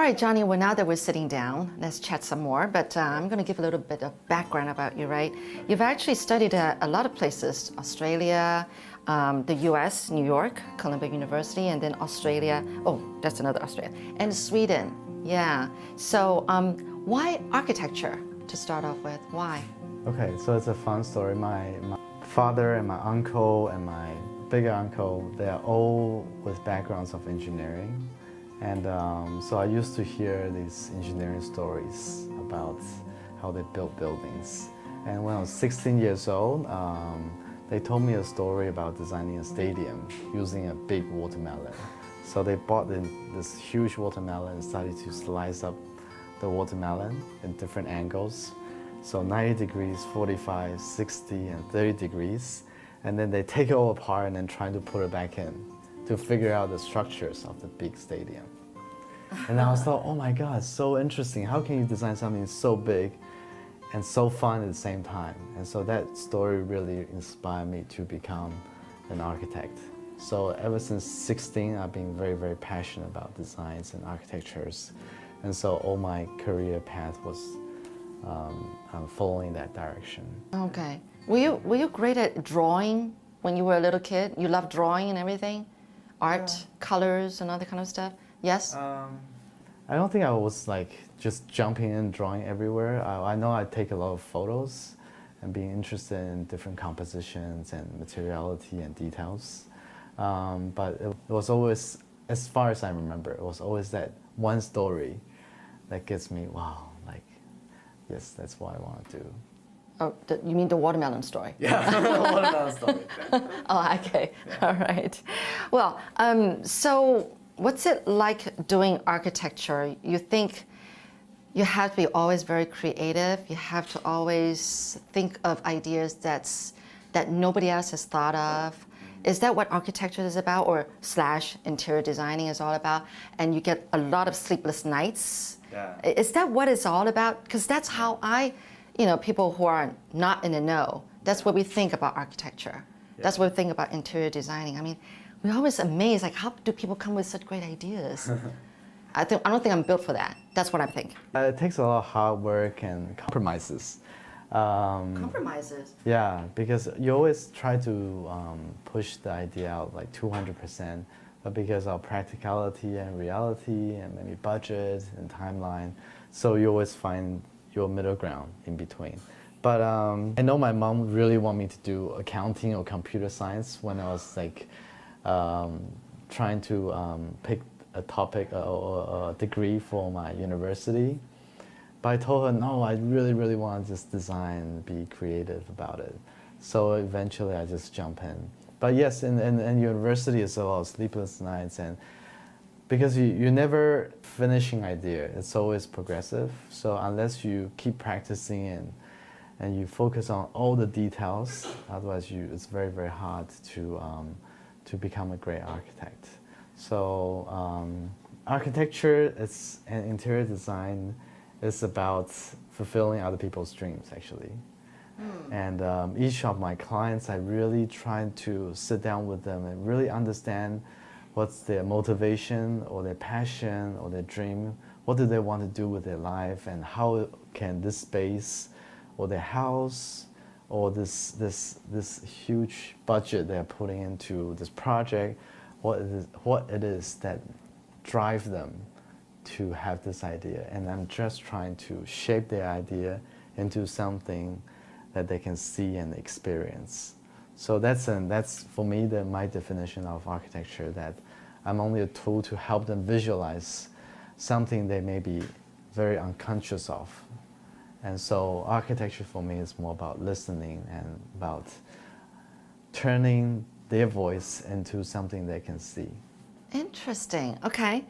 right, Johnny, well, now that we're sitting down, let's chat some more. But I'm going to give a little bit of background about you, right? You've actually studied a lot of places, Australia, the US, New York, Columbia University, and then Australia. Oh, that's another Australia. And Sweden, yeah. So why architecture to start off with? Why? Okay, so it's a fun story. My father and my uncle and my bigger uncle, they are all with backgrounds of engineering. And so I used to hear these engineering stories about how they built buildings. And when I was 16 years old, they told me a story about designing a stadium using a big watermelon. So they bought this huge watermelon and started to slice up the watermelon in different angles. So 90 degrees, 45, 60, and 30 degrees. And then they take it all apart and then try to put it back in to figure out the structures of the big stadium. And I was like, oh my God, so interesting. How can you design something so big and so fun at the same time? And so that story really inspired me to become an architect. So ever since 16, I've been very, very passionate about designs and architectures. And so all my career path was following that direction. Okay. Were you great at drawing when you were a little kid? You loved drawing and everything? Art, colors, and all that kind of stuff? Yes? I don't think I was like just jumping in, drawing everywhere. I know I take a lot of photos and being interested in different compositions and materiality and details. But it was always, as far as I remember, it was always that one story that gets me, wow, like, yes, that's what I want to do. Oh, you mean the watermelon story? Yeah, the watermelon story. Oh, okay. Yeah. All right. Well, so what's it like doing architecture? You think you have to be always very creative. You have to always think of ideas that nobody else has thought of. Is that what architecture is about, or / interior designing is all about? And you get a lot of sleepless nights. Yeah. Is that what it's all about? Because that's how people who are not in the know, that's what we think about architecture. Yeah. That's what we think about interior designing. I mean, we're always amazed, like, how do people come with such great ideas? I don't think I'm built for that. That's what I'm thinking. It takes a lot of hard work and compromises. Compromises? Yeah, because you always try to push the idea out like 200%, but because of practicality and reality and maybe budget and timeline, so you always find your middle ground in between. But I know my mom really wanted me to do accounting or computer science when I was like trying to pick a topic or a degree for my university. But I told her, no, I really, really want to just design and be creative about it. So eventually I just jump in. But yes, in university it's a lot of sleepless nights, and because you're never finishing idea, it's always progressive. So unless you keep practicing and you focus on all the details, otherwise it's very, very hard to become a great architect. So architecture and interior design is about fulfilling other people's dreams, actually. And each of my clients, I really try to sit down with them and really understand what's their motivation or their passion or their dream. What do they want to do with their life, and how can this space or their house or this huge budget they're putting into this project, what it is that drives them to have this idea. And I'm just trying to shape their idea into something that they can see and experience. So that's for me my definition of architecture, that I'm only a tool to help them visualize something they may be very unconscious of. And so architecture for me is more about listening and about turning their voice into something they can see. Interesting. Okay.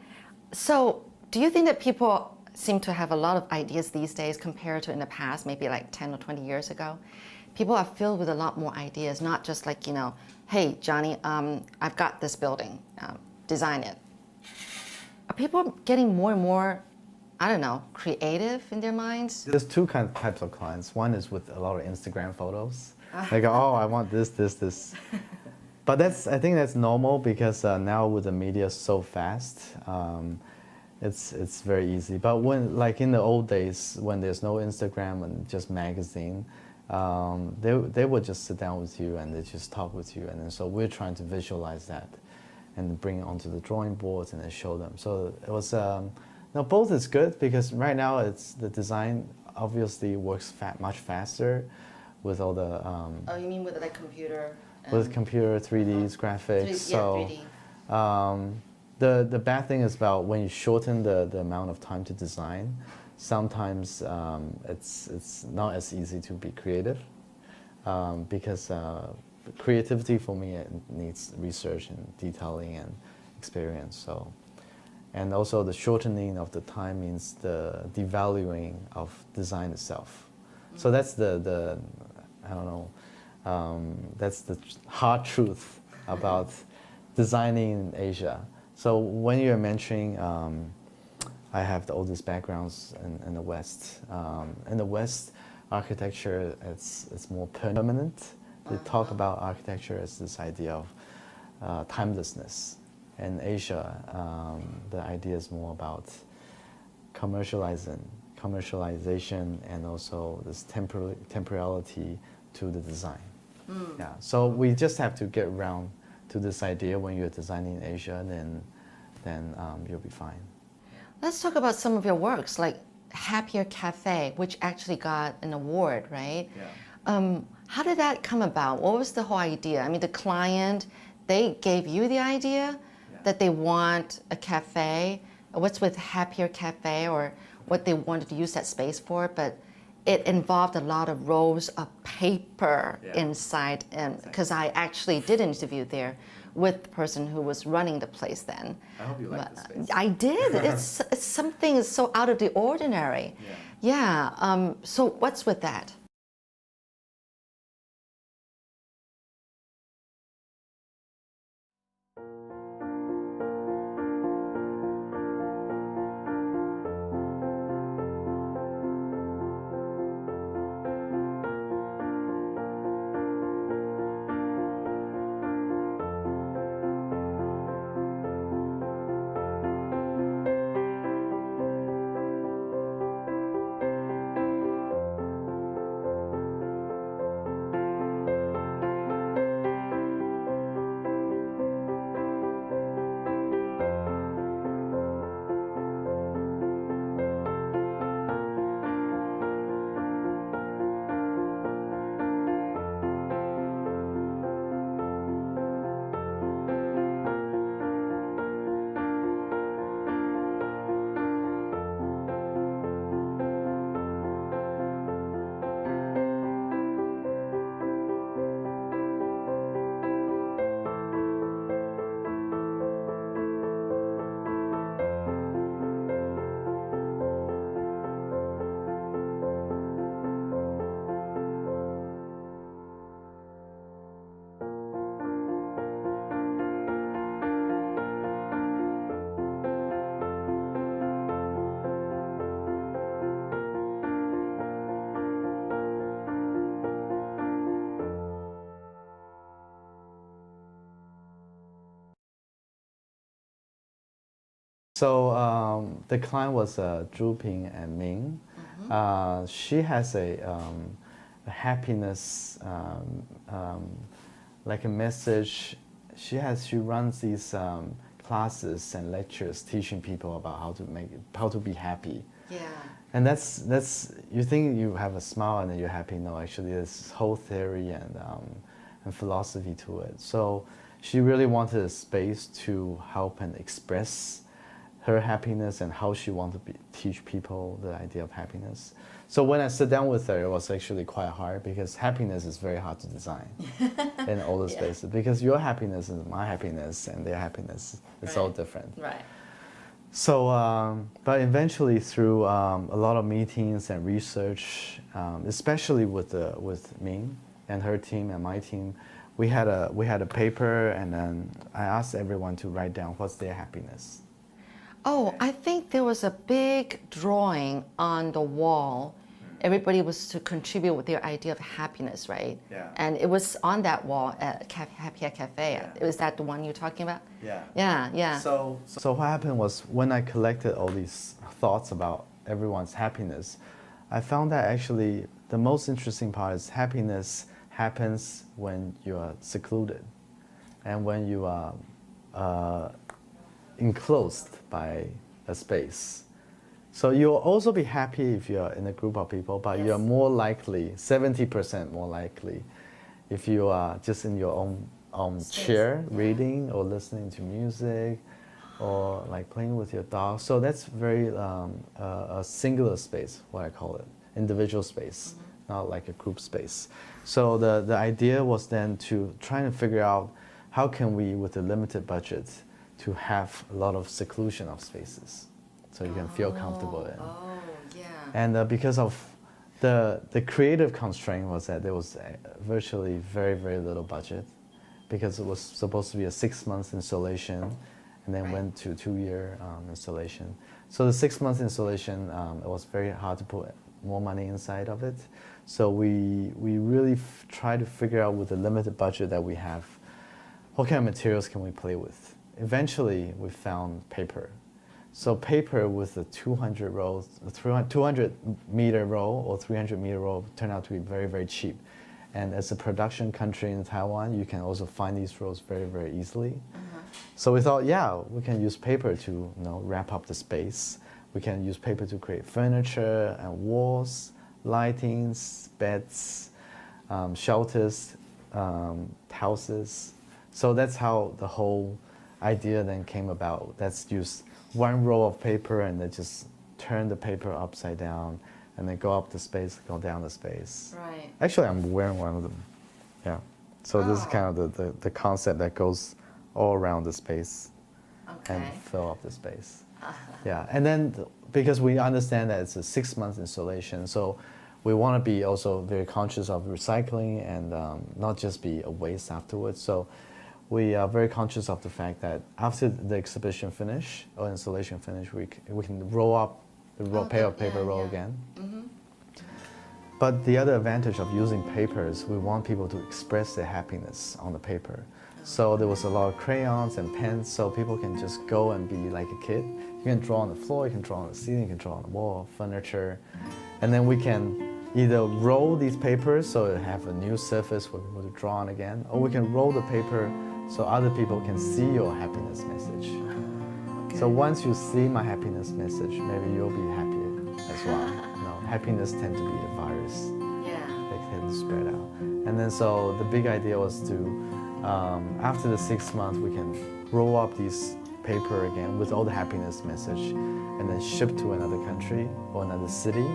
So do you think that people seem to have a lot of ideas these days compared to in the past, maybe like 10 or 20 years ago? People are filled with a lot more ideas, not just like, hey, Johnny, I've got this building, design it. Are people getting more and more, I don't know, creative in their minds? There's two types of clients. One is with a lot of Instagram photos. They go, oh, I want this, this, this. But I think that's normal, because now with the media so fast, it's very easy. But when, like in the old days, when there's no Instagram and just magazine, they would just sit down with you and they just talk with you. And then, so we're trying to visualize that and bring it onto the drawing boards and then show them. So it was, no, both is good because right now it's the design obviously works much faster with all the. Oh, you mean with like computer? With computer 3D graphics. So 3D. The bad thing is about when you shorten the amount of time to design, sometimes it's not as easy to be creative because creativity for me it needs research and detailing and experience. So, and also the shortening of the time means the devaluing of design itself. So that's the I don't know. That's the hard truth about designing in Asia. So when you're mentioning, I have the oldest backgrounds in the West. In the West, architecture it's more permanent. They talk about architecture as this idea of timelessness. In Asia, the idea is more about commercialization, and also this temporality to the design. Yeah, so we just have to get around to this idea when you're designing in Asia, then you'll be fine. Let's talk about some of your works, like Happier Café, which actually got an award, right? Yeah. How did that come about? What was the whole idea? I mean, the client, they gave you the idea that they want a cafe. What's with Happier Café, or what they wanted to use that space for? But it involved a lot of rolls of paper inside, and because I actually did an interview there with the person who was running the place then. I hope you like the space. I did. It's something so out of the ordinary. Yeah. So what's with that? So the client was Zhu Ping and Ming. She has a happiness, like a message. She runs these classes and lectures teaching people about how to be happy. Yeah. And that's you think you have a smile and then you're happy. No, actually, there's whole theory and philosophy to it. So she really wanted a space to help and express her happiness and how she wanted to teach people the idea of happiness. So when I sat down with her, it was actually quite hard because happiness is very hard to design in all the spaces because your happiness is my happiness and their happiness is all different. Right. So, but eventually through a lot of meetings and research, especially with Ming and her team and my team, we had a paper, and then I asked everyone to write down what's their happiness. Oh, I think there was a big drawing on the wall everybody was to contribute with their idea of happiness, right? Yeah. And it was on that wall at Happier Café. Yeah. Was that the one you're talking about? Yeah. Yeah, yeah. So what happened was when I collected all these thoughts about everyone's happiness, I found that actually the most interesting part is happiness happens when you are secluded and when you are enclosed by a space. So you'll also be happy if you're in a group of people, but Yes. you're more likely, 70% more likely, if you are just in your own chair, reading or listening to music, or like playing with your dog. So that's very a singular space, what I call it, individual space, not like a group space. So the idea was then to try to figure out how can we, with a limited budget, to have a lot of seclusion of spaces, so you can feel comfortable in. Oh, yeah. And because of the creative constraint was that there was virtually very, very little budget, because it was supposed to be a 6 months installation, and then went to 2-year installation. So the 6 months installation, it was very hard to put more money inside of it. So we really try to figure out with the limited budget that we have, what kind of materials can we play with? Eventually, we found paper. So paper with the 200 rolls, 200 meter roll or 300 meter roll turned out to be very, very cheap. And as a production country in Taiwan, you can also find these rolls very, very easily. So we thought, yeah, we can use paper to wrap up the space. We can use paper to create furniture and walls, lightings, beds, shelters, houses. So that's how the whole idea then came about. Let's use one roll of paper and then just turn the paper upside down and then go up the space, go down the space. Right. Actually, I'm wearing one of them. Yeah. So this is kind of the concept that goes all around the space and fill up the space. Yeah. And then because we understand that it's a 6 month installation, so we want to be also very conscious of recycling and not just be a waste afterwards. So we are very conscious of the fact that after the exhibition finish or installation finish, we can roll up the paper roll again. But the other advantage of using paper is we want people to express their happiness on the paper. So there was a lot of crayons and pens, so people can just go and be like a kid. You can draw on the floor, you can draw on the ceiling, you can draw on the wall, furniture. And then we can either roll these papers so it have a new surface for people to draw on again, or we can roll the paper so other people can see your happiness message. So once you see my happiness message, maybe you'll be happier as well. Happiness tends to be a virus. Yeah. They tend to spread out. And then so the big idea was to, after the 6 months, we can roll up these paper again with all the happiness message and then ship to another country or another city.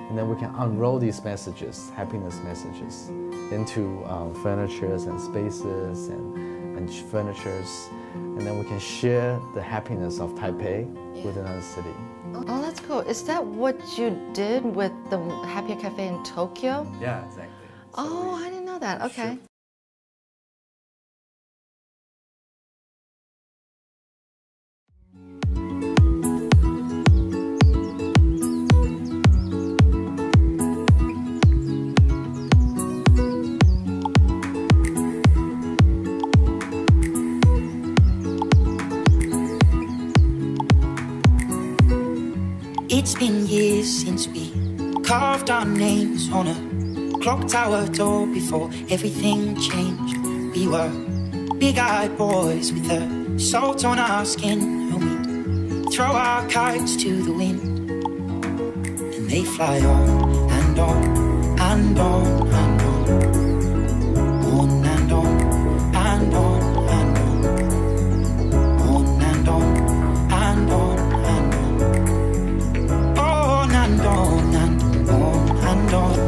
And then we can unroll these messages, happiness messages, into furnitures and spaces and furnitures. And then we can share the happiness of Taipei with another city. Oh, that's cool. Is that what you did with the Happier Cafe in Tokyo? Yeah, exactly. Oh, I didn't know that. Okay. It's been years since we carved our names on a clock tower door before everything changed. We were big-eyed boys with the salt on our skin, and we'd throw our kites to the wind, and they fly on and on and on and on and on and on and on and on and on and on and on and on.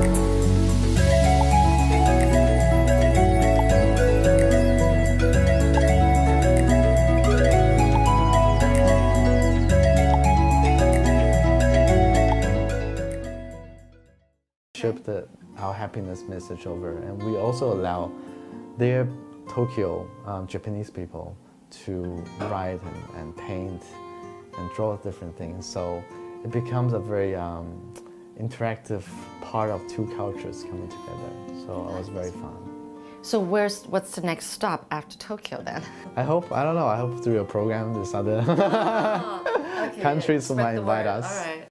Ship our happiness message over, and we also allow their Tokyo Japanese people to write and paint and draw different things. So it becomes a very interactive part of two cultures coming together. So it was very fun. So what's the next stop after Tokyo then? I hope through your program, there's other countries who might invite us. All right.